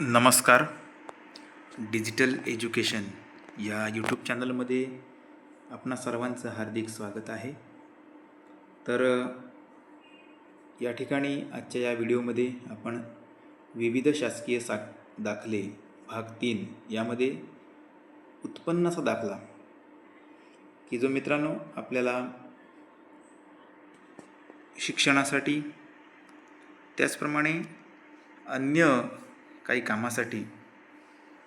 नमस्कार. Digital education या YouTube चॅनलमध्ये आपणा सर्वांचं हार्दिक स्वागत आहे. तर या ठिकाणी आजच्या या व्हिडिओमध्ये आपण विविध शासकीय दाखले भाग 3 यामध्ये उत्पन्नाचा दाखला की जो मित्रांनो आपल्याला शिक्षणासाठी त्याचप्रमाणे अन्य काही कामासाठी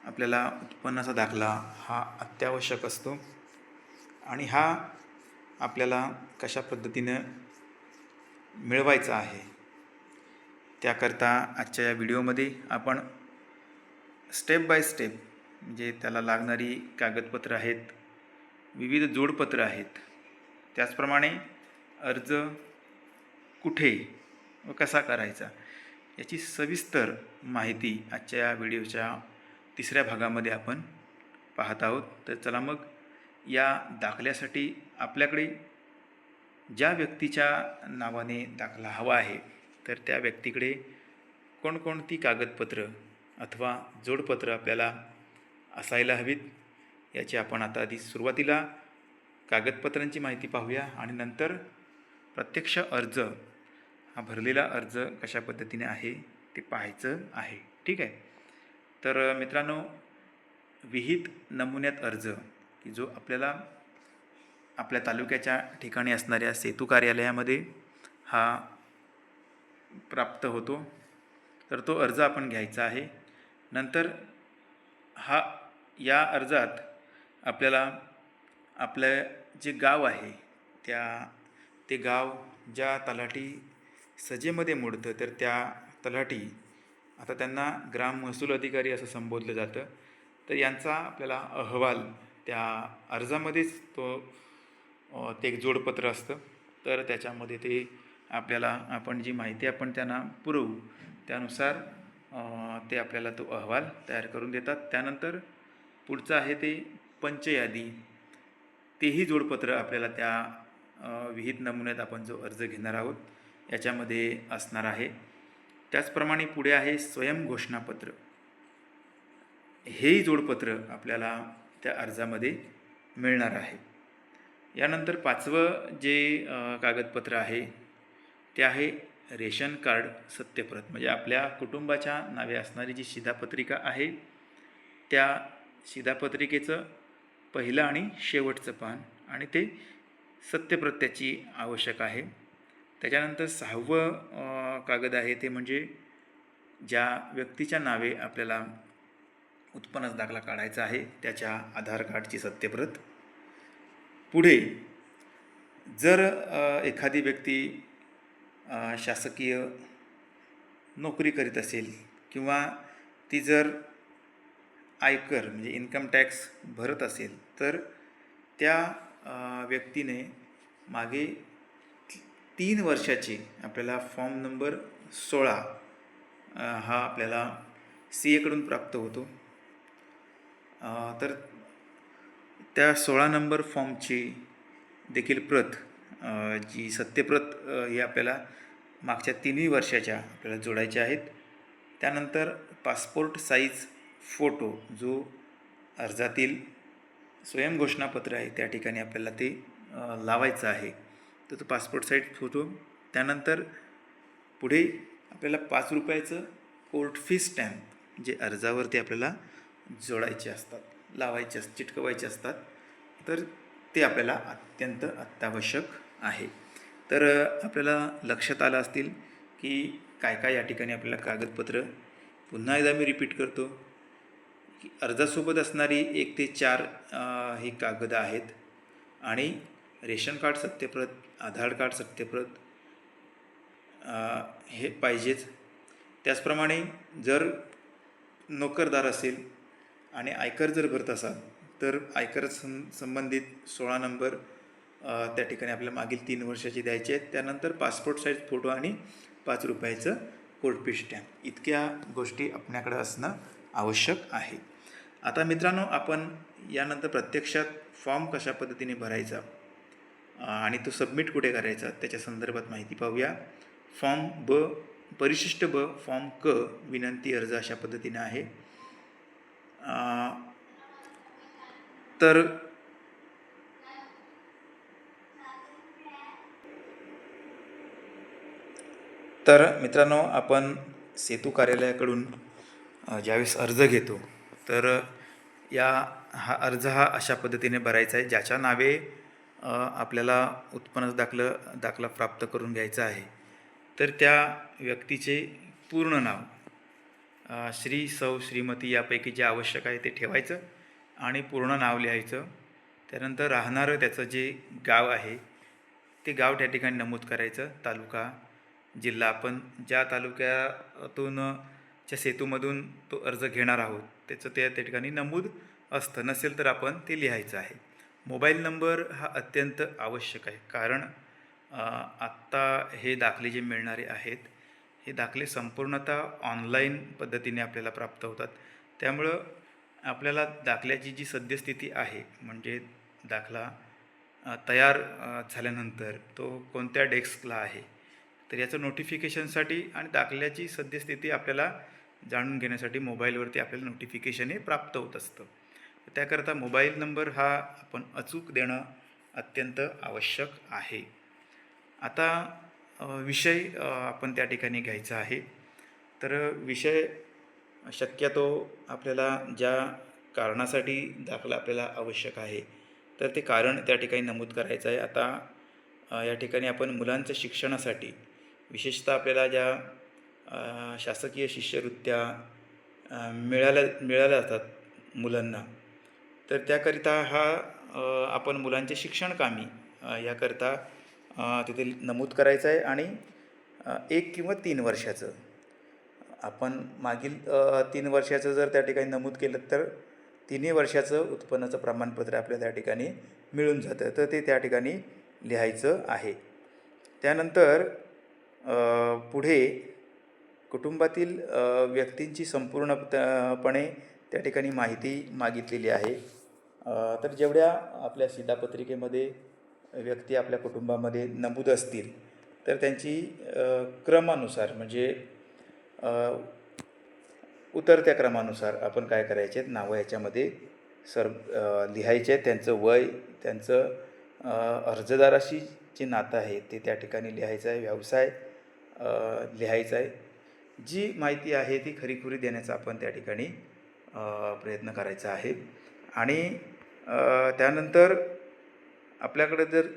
आपल्याला उत्पन्नाचा दाखला हा अत्यावश्यक असतो आणि हा आपल्याला कशा पद्धतीनं मिळवायचा आहे त्याकरता आजच्या या व्हिडिओमध्ये आपण स्टेप बाय स्टेप म्हणजे त्याला लागणारी कागदपत्रं आहेत, विविध जोडपत्र आहेत, त्याचप्रमाणे अर्ज कुठे व कसा करायचा याची सविस्तर माहिती आजच्या या व्हिडिओच्या तिसऱ्या भागामध्ये आपण पाहत आहोत. तर चला मग या दाखल्यासाठी आपल्याकडे ज्या व्यक्तीच्या नावाने दाखला हवा आहे तर त्या व्यक्तीकडे कोणकोणती कागदपत्र अथवा जोडपत्र आपल्याला असायला हवीत याची आपण आता आधी सुरुवातीला कागदपत्रांची माहिती पाहूया आणि नंतर प्रत्यक्ष अर्ज हा भरलेला अर्ज कशा पद्धतीने आहे ते पाहायचं आहे. ठीक आहे. तर मित्रांनो, विहित नमुन्यात अर्ज की जो आपल्याला आपल्या तालुक्याच्या ठिकाणी असणाऱ्या सेतू कार्यालयामध्ये हा प्राप्त होतो. तर तो अर्ज आपण घ्यायचा आहे. नंतर या अर्जात आपल्याला आपलं जे गाव आहे ते गाव ज्या तलाठी सजेमध्ये मोडतं तर त्या तलाठी, आता त्यांना ग्राम महसूल अधिकारी असं संबोधलं जातं, तर यांचा आपल्याला अहवाल त्या अर्जामध्येच ते एक जोडपत्र असतं. तर त्याच्यामध्ये ते आपल्याला आपण जी माहिती आपण त्यांना पुरवू त्यानुसार ते आपल्याला तो अहवाल तयार करून देतात. त्यानंतर पुढचं आहे ते पंचयादी, तेही जोडपत्र आपल्याला त्या विहित नमुन्यात आपण जो अर्ज घेणार आहोत याच्यामध्ये असणार आहे. त्याचप्रमाणे पुढे आहे स्वयंघोषणापत्र, हेही जोडपत्र आपल्याला त्या अर्जामध्ये मिळणार आहे. यानंतर पाचवं जे कागदपत्र आहे ते आहे रेशन कार्ड सत्यप्रत, म्हणजे आपल्या कुटुंबाच्या नावे असणारी जी शिधापत्रिका आहे त्या शिधापत्रिकेचं पहिलं आणि शेवटचं पान आणि ते सत्यप्रत त्याची आवश्यक आहे. त्याच्यानंतर 6वं कागद आहे ते म्हणजे ज्या व्यक्तीच्या नावे आपल्याला उत्पन्नाचा दाखला काढायचा आहे त्याच्या आधार कार्डची सत्यप्रत. पुढे जर एखादी व्यक्ती शासकीय नोकरी करीत असेल किंवा ती जर आयकर म्हणजे इन्कम टॅक्स भरत असेल तर त्या व्यक्तीने मागे 3 वर्षाची आपल्याला फॉर्म नंबर 16 हा आपल्याला CA कडून प्राप्त होतो. तर त्या 16 नंबर फॉर्मची देखील प्रत जी सत्यप्रत ही आपल्याला मागच्या 3 वर्षाच्या आपल्याला जोडायच्या आहेत. त्यानंतर पासपोर्ट साईज फोटो जो अर्जातील स्वयंघोषणापत्र आहे त्या ठिकाणी आपल्याला ते लावायचं आहे, तर तो पासपोर्ट साईज फोटो. त्यानंतर पुढे आपल्याला 5 रुपयाचं कोर्ट फी स्टॅम्प जे अर्जावरती आपल्याला जोडायचे असतात, लावायचे चिटकवायचे असतात, तर ते आपल्याला अत्यंत अत्यावश्यक आहे. तर आपल्याला लक्षात आलं असतील की काय काय या ठिकाणी आपल्याला कागदपत्र, पुन्हा एकदा मी रिपीट करतो की अर्जासोबत असणारी 1 ते 4 ही कागद आहेत आणि रेशन कार्ड सत्यप्रत, आधार कार्ड सत्यप्रत हे पाहिजेच. त्याचप्रमाणे जर नोकरदार असेल आणि आयकर जर भरत असाल तर आयकर संबंधित 16 नंबर त्या ठिकाणी आपल्याला मागील 3 वर्षाची द्यायचे आहेत. त्यानंतर पासपोर्ट साईज फोटो आणि 5 रुपयाचं कोर्ट फी स्टॅम्प, इतक्या गोष्टी आपल्याकडे असणं आवश्यक आहे. आता मित्रांनो, आपण यानंतर प्रत्यक्षात फॉर्म कशा पद्धतीने भरायचा आणि तो सबमिट कुठे करायचा त्याच्या संदर्भात माहिती पाहूया. फॉर्म परिशिष्ट ब फॉर्म क विनंती अर्ज अशा पद्धतीने आहे. तर मित्रांनो, आपण सेतू कार्यालयाकडून ज्यावेळेस अर्ज घेतो तर हा अर्ज अशा पद्धतीने भरायचा आहे. ज्याच्या नावे आपल्याला उत्पन्न दाखला प्राप्त करून घ्यायचा आहे, तर त्या व्यक्तीचे पूर्ण नाव, श्री, सौ, श्रीमती यापैकी जे आवश्यक आहे ते ठेवायचं आणि पूर्ण नाव लिहायचं. त्यानंतर राहणारं त्याचं जे गाव आहे ते गाव त्या ठिकाणी नमूद करायचं. तालुका, जिल्हा, आपण ज्या तालुक्यातून च्या सेतूमधून तो अर्ज घेणार आहोत त्याचं त्या ठिकाणी नमूद असतं. नसेल तर आपण ते लिहायचं आहे. मोबाईल नंबर हा अत्यंत आवश्यक आहे, कारण आत्ता हे दाखले जे मिळणारे आहेत हे दाखले संपूर्णतः ऑनलाईन पद्धतीने आपल्याला प्राप्त होतात. त्यामुळं आपल्याला दाखल्याची जी सद्यस्थिती आहे, म्हणजे दाखला तयार झाल्यानंतर तो कोणत्या डेस्कला आहे, तर याचं नोटिफिकेशनसाठी आणि दाखल्याची सद्यस्थिती आपल्याला जाणून घेण्यासाठी मोबाईलवरती आपल्याला नोटिफिकेशन हे प्राप्त होत असतं. त्याकरता मोबाईल नंबर हा आपण अचूक देणं अत्यंत आवश्यक आहे. आता विषय आपण त्या ठिकाणी घ्यायचा आहे. तर विषय शक्यतो आपल्याला ज्या कारणासाठी दाखला आपल्याला आवश्यक आहे तर ते कारण त्या ठिकाणी नमूद करायचं आहे. आता या ठिकाणी आपण मुलांच्या शिक्षणासाठी विशेषतः आपल्याला ज्या शासकीय शिष्यवृत्त्या मिळाल्या जातात मुलांना, तर त्याकरिता आपण मुलांचे शिक्षण कामी याकरिता तिथे नमूद करायचं आहे. आणि 1 किंवा 3 वर्षाचं आपण मागील 3 वर्षाचं जर त्या ठिकाणी नमूद केलं तर 3 वर्षाचं उत्पन्नाचं प्रमाणपत्र आपल्याला त्या ठिकाणी मिळून जातं. तर ते त्या ठिकाणी लिहायचं आहे. त्यानंतर पुढे कुटुंबातील व्यक्तींची संपूर्णपणे त्या ठिकाणी माहिती मागितलेली आहे. तर जेवढ्या आपल्या शिधापत्रिकेमध्ये व्यक्ती आपल्या कुटुंबामध्ये नमूद असतील तर त्यांची क्रमानुसार, म्हणजे उतरत्या क्रमानुसार आपण काय करायचे आहेत, नावं याच्यामध्ये लिहायचे आहेत. त्यांचं वय, त्यांचं अर्जदाराशी जे नातं आहे ते त्या ठिकाणी लिहायचं आहे. व्यवसाय लिहायचा आहे. जी माहिती आहे ती खरीखुरी देण्याचा आपण त्या ठिकाणी प्रयत्न करायचा आहे. आणि त्यानंतर आपल्याकडे जर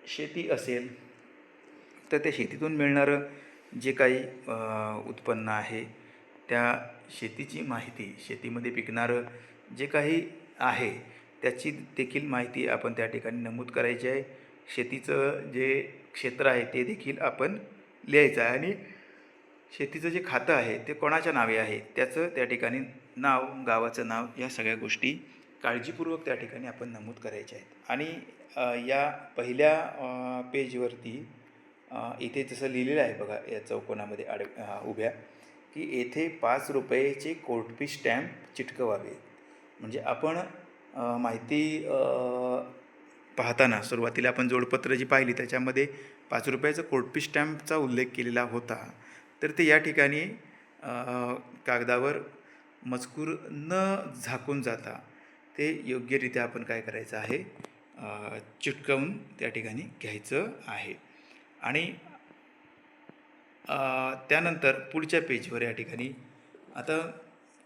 शेती असेल तर त्या शेतीतून मिळणारं जे काही उत्पन्न आहे त्या शेतीची माहिती, शेतीमध्ये पिकणारं जे काही आहे त्याची देखील माहिती आपण त्या ठिकाणी नमूद करायची आहे. शेतीचं जे क्षेत्र आहे ते देखील आपण लिहायचं आहे. आणि शेतीचं जे खातं आहे ते कोणाच्या नावे आहे त्याचं त्या ठिकाणी नाव, गावाचं नाव, या सगळ्या गोष्टी काळजीपूर्वक त्या ठिकाणी आपण नमूद करायच्या आहेत. आणि या पहिल्या पेजवरती इथे जसं लिहिलेलं आहे बघा, या चौकोनामध्ये उभ्या, की येथे 5 रुपयेचे कोर्ट फी स्टॅम्प चिटकवावे. म्हणजे आपण माहिती पाहताना सुरुवातीला आपण जोडपत्र जी पाहिली त्याच्यामध्ये 5 रुपयाचं कोर्ट फी स्टॅम्पचा उल्लेख केलेला होता. तर ते या ठिकाणी कागदावर मजकूर न झाकून जाता ते योग्यरित्या आपण काय करायचं आहे, चिटकवून त्या ठिकाणी घ्यायचं आहे. आणि त्यानंतर पुढच्या पेजवर या ठिकाणी आता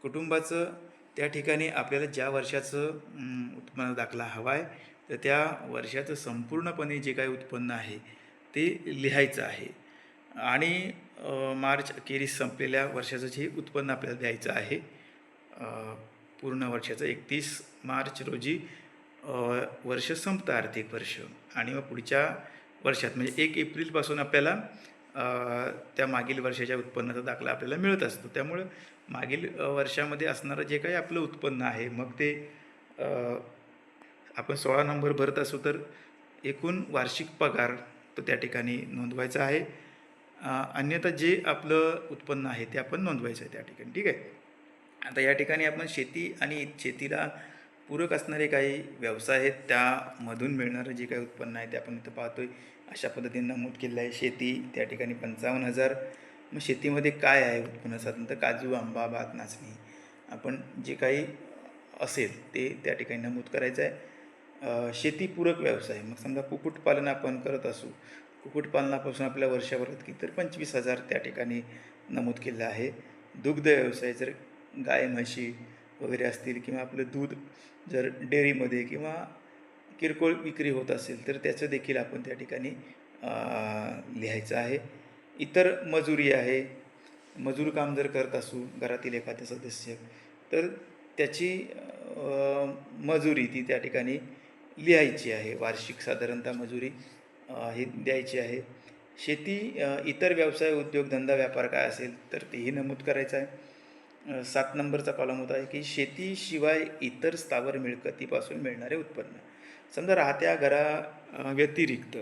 कुटुंबाचं त्या ठिकाणी आपल्याला ज्या वर्षाचं उत्पन्न दाखला हवा आहे तर त्या वर्षाचं संपूर्णपणे जे काही उत्पन्न आहे ते लिहायचं आहे. आणि मार्च अखेरीस संपलेल्या वर्षाचं जे उत्पन्न आपल्याला द्यायचं आहे, पूर्ण वर्षाचं 31 मार्च रोजी वर्ष संपतं, आर्थिक वर्ष. आणि मग पुढच्या वर्षात म्हणजे 1 एप्रिलपासून आपल्याला त्या मागील वर्षाच्या उत्पन्नाचा दाखला आपल्याला मिळत असतो. त्यामुळं मागील वर्षामध्ये असणारं जे काही आपलं उत्पन्न आहे, मग ते आपण 16 नंबर भरत असू तर एकूण वार्षिक पगार तो त्या ठिकाणी नोंदवायचा आहे. अन्यथा जे आपलं उत्पन्न आहे ते आपण नोंदवायचं आहे त्या ठिकाणी. ठीक आहे. आता या ठिकाणी आपण शेती आणि शेतीला पूरक असणारे काही व्यवसाय आहेत त्यामधून मिळणारं जे काही उत्पन्न आहे ते आपण इथं पाहतोय. अशा पद्धतीने नमूद केलेलं आहे. शेती त्या ठिकाणी 55,000 मग शेतीमध्ये काय आहे उत्पन्न साधन, तर काजू, आंबा, भात, नाचणी, आपण जे काही असेल ते त्या ठिकाणी नमूद करायचं आहे. शेतीपूरक व्यवसाय, मग समजा कुक्कुटपालन आपण करत असू, कुक्कुटपालनापासून आपल्या वर्षभरात किती, तर 25,000 त्या ठिकाणी नमूद केलं आहे. दुग्ध व्यवसाय, जर गाय म्हशी वगैरे असतील किंवा आपलं दूध जर डेअरीमध्ये किंवा किरकोळ विक्री होत असेल तर त्याचं देखील आपण त्या ठिकाणी लिहायचं आहे. इतर मजुरी आहे, मजूर काम जर करत असू घरातील एखादे सदस्य, तर त्याची मजुरी ती त्या ठिकाणी लिहायची आहे. वार्षिक साधारणतः मजुरी ही द्यायची आहे. शेती इतर व्यवसाय, उद्योगधंदा, व्यापार काय असेल तर तेही नमूद करायचं आहे. 7 नंबरचा कॉलम होता आहे की शेतीशिवाय इतर स्थावर मिळकतीपासून मिळणारे उत्पन्न. समजा राहत्या घरा व्यतिरिक्त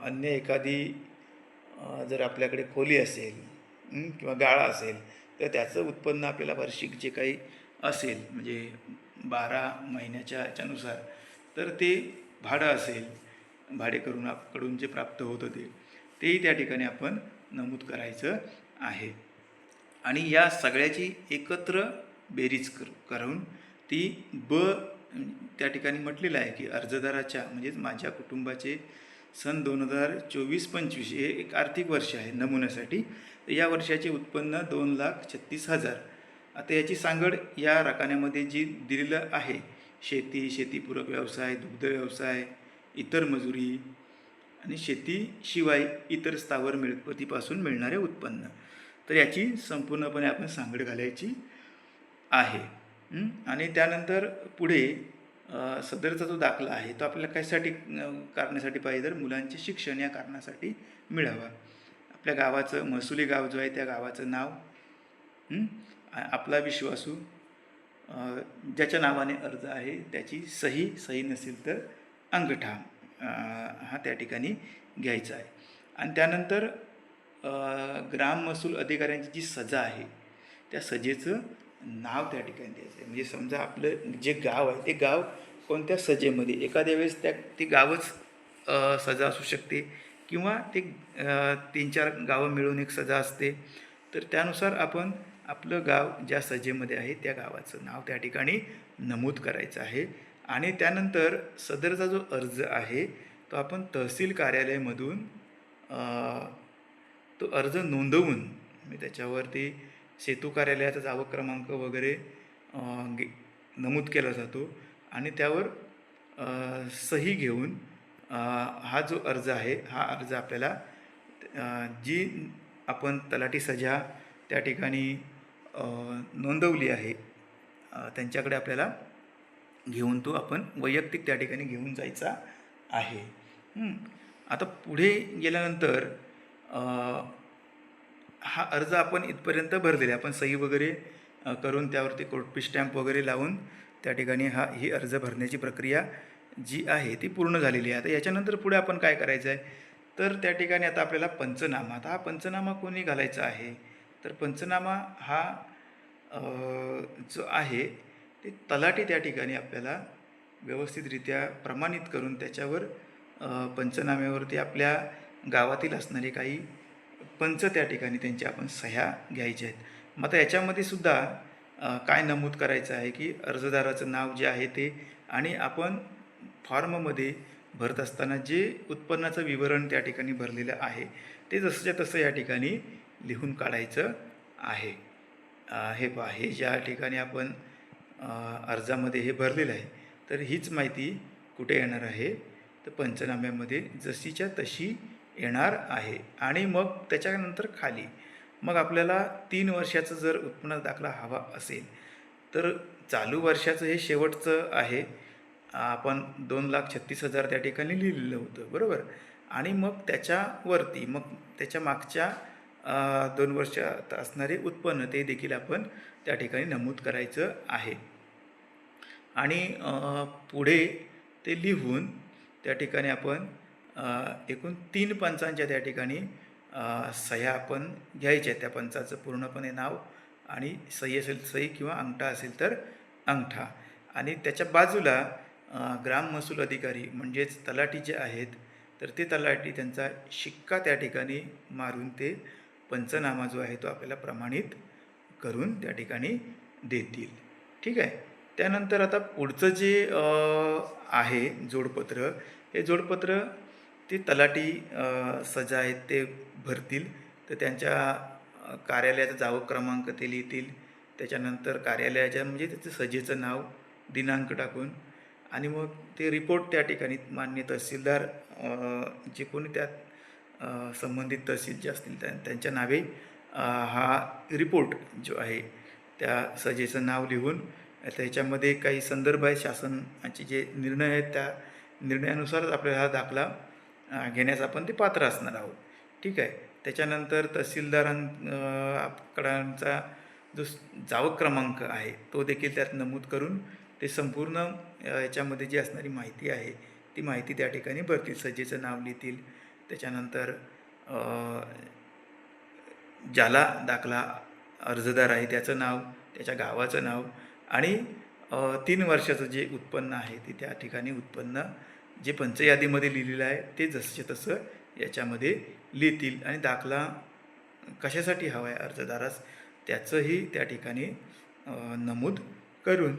अन्य एखादी जर आपल्याकडे खोली असेल किंवा गाळा असेल तर त्याचं उत्पन्न आपल्याला वार्षिक जे काही असेल म्हणजे 12 महिन्याच्या ह्याच्यानुसार, तर ते भाडं असेल, भाडेकरूंकडून जे प्राप्त होतं तेही त्या ठिकाणी आपण नमूद करायचं आहे. आणि या सगळ्याची एकत्र बेरीज करून ती त्या ठिकाणी म्हटलेलं आहे की अर्जदाराच्या म्हणजेच माझ्या कुटुंबाचे सन 2024-25 हे एक आर्थिक वर्ष आहे नमुन्यासाठी. या वर्षाचे उत्पन्न 2,36,000. आता याची सांगड या रकान्यामध्ये जी दिलेलं आहे, शेती, शेतीपूरक व्यवसाय, दुग्ध व्यवसाय, इतर मजुरी आणि शेतीशिवाय इतर स्थावर मिळकतीपासून मिळणारे उत्पन्न, तर याची संपूर्णपणे आपण सांगड घालायची आहे. आणि त्यानंतर पुढे सदरचा जो दाखला आहे तो आपल्याला कशासाठी करण्यासाठी पाहिजे, तर मुलांचे शिक्षण या कारणासाठी मिळावा. आपल्या गावाचं, महसुली गाव जो आहे त्या गावाचं नाव, आपला विश्वासू, ज्याच्या नावाने अर्ज आहे त्याची सही नसेल तर अंगठा हा त्या ठिकाणी घ्यायचा आहे. आणि त्यानंतर ग्राम महसूल अधिकाऱ्यांची जी सजा आहे त्या सजेचं नाव त्या ठिकाणी द्यायचं आहे. म्हणजे समजा आपलं जे गाव आहे ते गाव कोणत्या सजेमध्ये, एखाद्या वेळेस ते गावच सजा असू शकते किंवा ते 3-4 गावं मिळून एक सजा असते, तर त्यानुसार आपण आपलं गाव ज्या सजेमध्ये आहे त्या गावाचं नाव त्या ठिकाणी नमूद करायचं आहे. आणि त्यानंतर सदरचा जो अर्ज आहे तो आपण तहसील कार्यालयामधून तो अर्ज नोंदवून त्याच्यावरती सेतू कार्यालयाचा जावक क्रमांक वगैरे नमूद केला जातो आणि त्यावर सही घेऊन हा जो अर्ज आहे हा अर्ज आपल्याला जी आपण तलाठी सजा त्या ठिकाणी नोंदवली आहे त्यांच्याकडे आपल्याला घेऊन तो आपण वैयक्तिक त्या ठिकाणी घेऊन जायचा आहे. आता पुढे गेल्यानंतर हा अर्ज आपण इथपर्यंत भरलेला आहे, आपण सही वगैरे करून त्यावरती कोर्टपी स्टॅम्प वगैरे लावून त्या ठिकाणी ही अर्ज भरण्याची प्रक्रिया जी आहे ती पूर्ण झालेली आहे. आता याच्यानंतर पुढे आपण काय करायचं आहे, तर त्या ठिकाणी आता आपल्याला पंचनामा, आता हा पंचनामा कोणी घालायचा आहे, तर पंचनामा हा जो आहे ते तलाठी त्या ठिकाणी आपल्याला व्यवस्थितरित्या प्रमाणित करून त्याच्यावर पंचनाम्यावरती आपल्या गावातील असणारे काही पंच त्या ठिकाणी त्यांच्या आपण सह्या घ्यायच्या आहेत. मग आता याच्यामध्ये सुद्धा काय नमूद करायचं आहे की अर्जदाराचं नाव जे आहे ते, आणि आपण फॉर्ममध्ये भरत असताना जे उत्पन्नाचं विवरण त्या ठिकाणी भरलेलं आहे ते जसंच्या तसं या ठिकाणी लिहून काढायचं आहे. हे पहा, हे ज्या ठिकाणी आपण अर्जामध्ये हे भरलेलं आहे तर हीच माहिती कुठे येणार आहे, तर पंचनाम्यामध्ये जशीच्या तशी येणार आहे. आणि मग त्याच्यानंतर खाली मग आपल्याला 3 वर्षाचं जर उत्पन्न दाखला हवा असेल तर चालू वर्षाचं हे शेवटचं आहे, आपण 2,36,000 त्या ठिकाणी लिहिलेलं होतं, बरोबर. आणि मग त्याच्यावरती मग त्याच्या मागच्या 2 वर्षात असणारे उत्पन्न ते देखील आपण त्या ठिकाणी नमूद करायचं आहे. आणि पुढे ते लिहून त्या ठिकाणी आपण एकूण 3 पंचांच्या त्या ठिकाणी सह्या आपण घ्यायच्या, त्या पंचाचं पूर्णपणे नाव आणि सही असेल सही किंवा अंगठा असेल तर अंगठा. आणि त्याच्या बाजूला ग्राम महसूल अधिकारी म्हणजेच तलाठी जे आहेत तर ते तलाठी त्यांचा शिक्का त्या ठिकाणी मारून ते पंचनामा जो आहे तो आपल्याला प्रमाणित करून त्या ठिकाणी देतील. ठीक आहे. त्यानंतर आता पुढचं जे आहे जोडपत्र, हे जोडपत्र ते तलाठी सजा आहेत ते भरतील. तर त्यांच्या कार्यालयाचा जावक क्रमांक ते लिहितील. त्याच्यानंतर कार्यालयाच्या म्हणजे त्याचं सजेचं नाव, दिनांक टाकून आणि मग ते रिपोर्ट त्या ठिकाणी माननीय तहसीलदार जे कोणी त्यात संबंधित तहसील जे असतील त्यांच्या नावे हा रिपोर्ट जो आहे त्या सजेचं नाव लिहून त्याच्यामध्ये काही संदर्भ आहे, शासनाचे जे निर्णय आहेत त्या निर्णयानुसारच आपल्याला हा दाखला घेण्यास आपण ते पात्र असणार आहोत. ठीक आहे. त्याच्यानंतर तहसीलदारांकडांचा जो जावक क्रमांक आहे तो देखील त्यात नमूद करून ते संपूर्ण याच्यामध्ये जी असणारी माहिती आहे ती माहिती त्या ठिकाणी भरतील. सजेचं नाव लिहितील. त्याच्यानंतर ज्याला दाखला अर्जदार आहे त्याचं नाव, त्याच्या गावाचं नाव आणि 3 वर्षाचं जे उत्पन्न आहे ते त्या ठिकाणी उत्पन्न जे पंचयादीमध्ये लिहिलेलं आहे ते जसंच्या तसं याच्यामध्ये लिहितील आणि दाखला कशासाठी हवा आहे अर्जदारास त्याचंही त्या ठिकाणी नमूद करून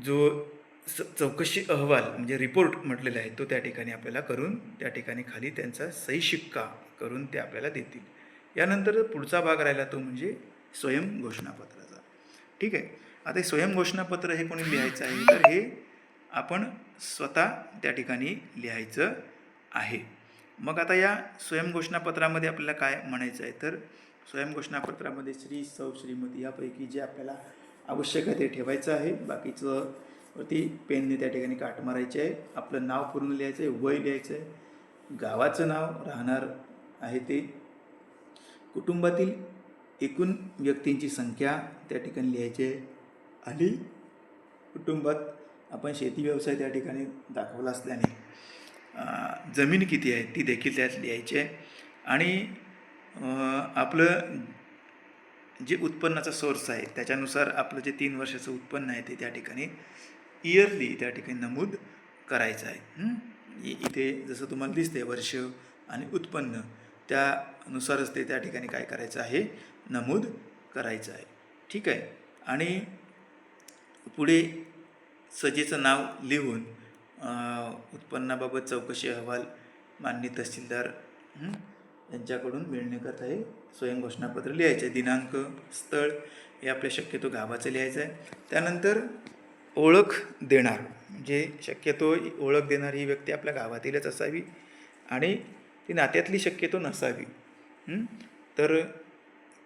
जो चौकशी अहवाल म्हणजे रिपोर्ट म्हटलेला आहे तो त्या ठिकाणी आपल्याला करून त्या ठिकाणी खाली त्यांचा सही शिक्का करून ते आपल्याला देतील. यानंतर पुढचा भाग राहिला तो म्हणजे स्वयं घोषणापत्राचा. ठीक आहे. आता हे स्वयं घोषणापत्र हे कोणी लिहायचं आहे तर हे आपण स्वतः त्या ठिकाणी लिहायचं आहे. मग आता या स्वयं घोषणापत्रामध्ये आपल्याला काय म्हणायचं आहे तर स्वयं घोषणापत्रामध्ये श्री, सौ, श्रीमती यापैकी जे आपल्याला आवश्यक आहे ते ठेवायचं आहे. बाकीचं वरती पेनने त्या ठिकाणी काट मारायचे आहे. आपलं नाव पूर्ण लिहायचं आहे, वय लिहायचं आहे, गावाचं नाव, राहणार आहे ते, कुटुंबातील एकूण व्यक्तींची संख्या त्या ठिकाणी लिहायची आहे आणि कुटुंबात आपण शेती व्यवसाय त्या ठिकाणी दाखवला असल्याने जमीन किती आहे ती देखील त्यात लिहायची आहे आणि आपलं जे उत्पन्नाचा सोर्स आहे त्याच्यानुसार आपलं जे 3 वर्षाचं उत्पन्न आहे ते त्या ठिकाणी इयरली त्या ठिकाणी नमूद करायचं आहे. इथे जसं तुम्हाला दिसते वर्ष आणि उत्पन्न त्यानुसारच ते त्या ठिकाणी काय करायचं आहे नमूद करायचं आहे. ठीक आहे. आणि पुढे सजेचं नाव लिहून उत्पन्नाबाबत चौकशी अहवाल माननीय तहसीलदार यांच्याकडून मिळण्याकरता हे स्वयं घोषणापत्र लिहायचं आहे. दिनांक, स्थळ हे आपल्या शक्यतो गावाचं लिहायचं आहे. त्यानंतर ओळख देणार म्हणजे शक्यतो ओळख देणार ही व्यक्ती आपल्या गावातीलच असावी आणि ती नात्यातली शक्यतो नसावी. तर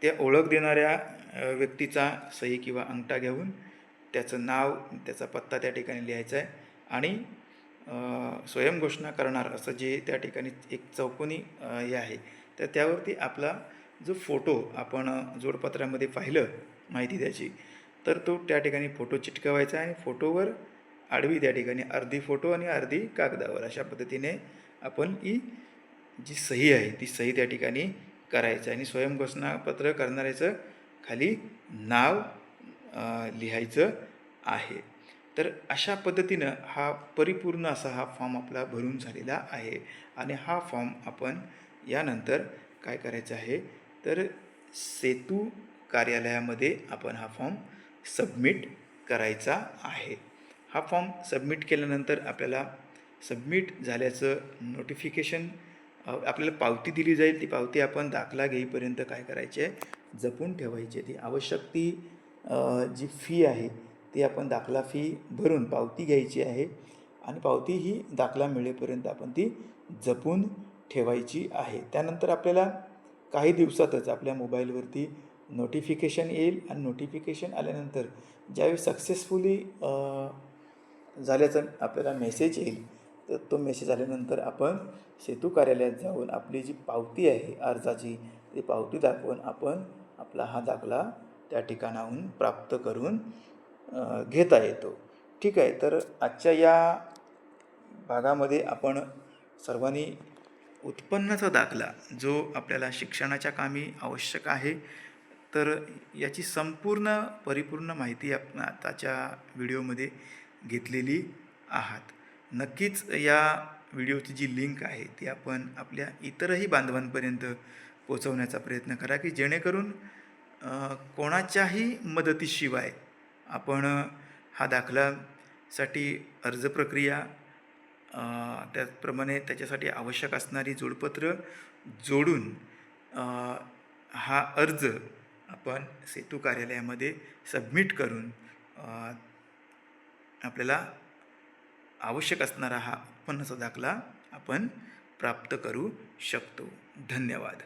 त्या ओळख देणाऱ्या व्यक्तीचा सही किंवा अंगठा घेऊन त्याचं नाव, त्याचा पत्ता त्या ठिकाणी लिहायचा आहे आणि स्वयं घोषणा करणार असं जे त्या ठिकाणी एक चौकोनी हे आहे तर त्यावरती आपला जो फोटो आपण जोडपत्रामध्ये पाहिलं माहिती त्याची तर तो त्या ठिकाणी फोटो चिटकवायचा आणि फोटोवर आडवी त्या ठिकाणी अर्धी फोटो आणि अर्धी कागदावर अशा पद्धतीने आपण ही जी सही आहे ती सही त्या ठिकाणी करायचं आणि स्वयं घोषणापत्र करणाऱ्याचं खाली नाव लिहायचं आहे. तर अशा पद्धतीनं हा परिपूर्ण असा हा फॉर्म आपला भरून झालेला आहे आणि हा फॉर्म आपण यानंतर काय करायचं आहे तर सेतू कार्यालयामध्ये आपण हा फॉर्म सबमिट करायचा आहे. हा फॉर्म सबमिट केल्यानंतर आपल्याला सबमिट झाल्याचं नोटिफिकेशन आपल्याला पावती दिली जाईल. ती पावती आपण दाखला घेईपर्यंत काय करायची आहे जपून ठेवायची आहे. ती आवश्यक ती जी फी आहे ती आपण दाखला फी भरून पावती घ्यायची आहे आणि पावती ही दाखला मिळेपर्यंत आपण ती जपून ठेवायची आहे. त्यानंतर आपल्याला काही दिवसातच आपल्या मोबाईलवरती नोटिफिकेशन येईल आणि नोटिफिकेशन आल्यानंतर ज्यावेळी सक्सेसफुली झाल्याचा आपल्याला मेसेज येईल तर तो मेसेज आल्यानंतर आपण सेतू कार्यालयात जाऊन आपली जी पावती आहे अर्जाची ती पावती दाखवून आपण आपला हा दाखला त्या ठिकाणाहून प्राप्त करून घेता येतो. ठीक आहे. तर आजच्या या भागामध्ये आपण सर्वांनी उत्पन्नाचा दाखला जो आपल्याला शिक्षणाच्या कामी आवश्यक आहे तर याची संपूर्ण परिपूर्ण माहिती आपण आताच्या व्हिडिओमध्ये घेतलेली आहात. नक्कीच या व्हिडिओची जी लिंक आहे ती आपण आपल्या इतरही बांधवांपर्यंत पोचवण्याचा प्रयत्न करा, की जेणेकरून कोणाच्याही मदतीशिवाय आपण हा दाखलासाठी अर्ज प्रक्रिया, त्याचप्रमाणे त्याच्यासाठी आवश्यक असणारी जोडपत्र जोडून अ, हा अर्ज आपण सेतू कार्यालयामध्ये सबमिट करून आपल्याला आवश्यक असणारा हा उत्पन्नाचा दाखला आपण प्राप्त करू शकतो. धन्यवाद.